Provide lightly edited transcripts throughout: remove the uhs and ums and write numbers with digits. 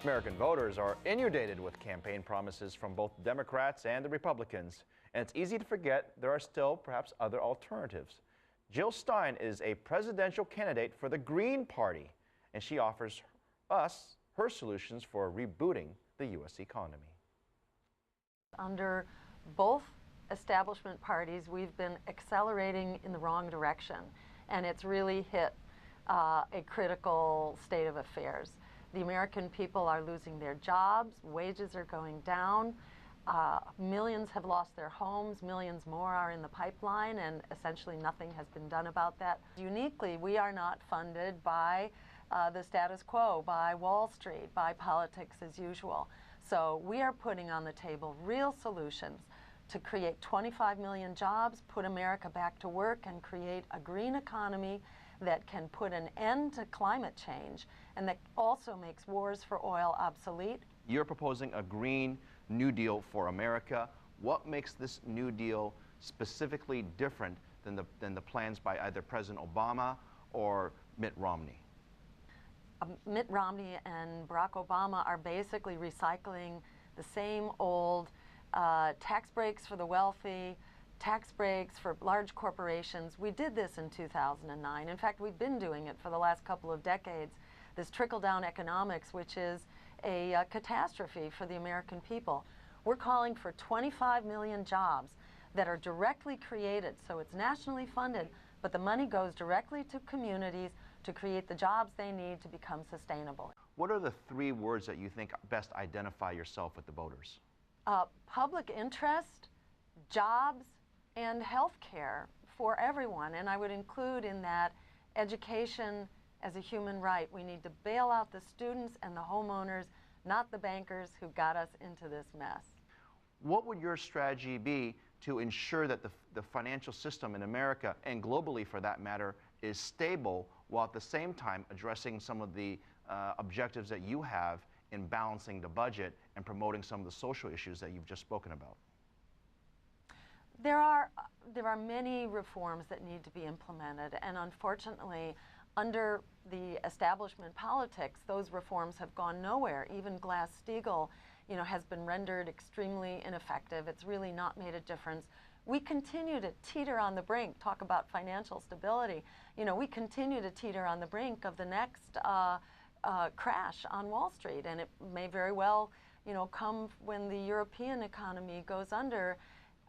American voters are inundated with campaign promises from both Democrats and the Republicans, and it's easy to forget there are still perhaps other alternatives. Jill Stein is a presidential candidate for the Green Party, and she offers us her solutions for rebooting the U.S. economy. Under both establishment parties, we've been accelerating in the wrong direction, and it's really hit a critical state of affairs. The American people are losing their jobs, wages are going down, millions have lost their homes, millions more are in the pipeline, and essentially nothing has been done about that. Uniquely, we are not funded by the status quo, by Wall Street, by politics as usual. So we are putting on the table real solutions to create 25 million jobs, put America back to work, and create a green economy that can put an end to climate change and that also makes wars for oil obsolete. You're proposing a Green New Deal for America. What makes this New Deal specifically different than the plans by either President Obama or Mitt Romney? Mitt Romney and Barack Obama are basically recycling the same old tax breaks for the wealthy, tax breaks for large corporations. We did this in 2009. In fact, we've been doing it for the last couple of decades. This trickle-down economics, which is a catastrophe for the American people. We're calling for 25 million jobs that are directly created, so it's nationally funded, but the money goes directly to communities to create the jobs they need to become sustainable. What are the three words that you think best identify yourself with the voters? Public interest, jobs, and health care for everyone. And I would include in that education as a human right. We need to bail out the students and the homeowners, not the bankers who got us into this mess. What would your strategy be to ensure that the financial system in America, and globally for that matter, is stable, while at the same time addressing some of the objectives that you have in balancing the budget and promoting some of the social issues that you've just spoken about? There are many reforms that need to be implemented, and unfortunately, under the establishment politics, those reforms have gone nowhere. Even Glass-Steagall, has been rendered extremely ineffective. It's really not made a difference. We continue to teeter on the brink. Talk about financial stability. We continue to teeter on the brink of the next crash on Wall Street, and it may very well, come when the European economy goes under.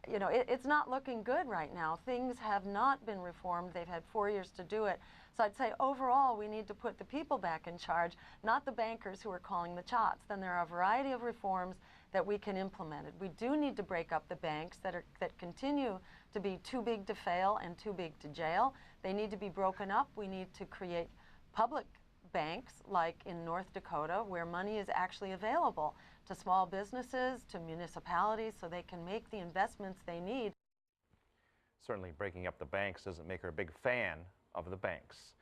It's not looking good right now. Things have not been reformed. They've had 4 years to do it. So I'd say overall we need to put the people back in charge, not the bankers who are calling the shots. Then there are a variety of reforms that we can implement. We do need to break up the banks that continue to be too big to fail and too big to jail. They need to be broken up. We need to create public banks like in North Dakota, where money is actually available to small businesses, to municipalities, so they can make the investments they need. Certainly breaking up the banks doesn't make her a big fan of the banks.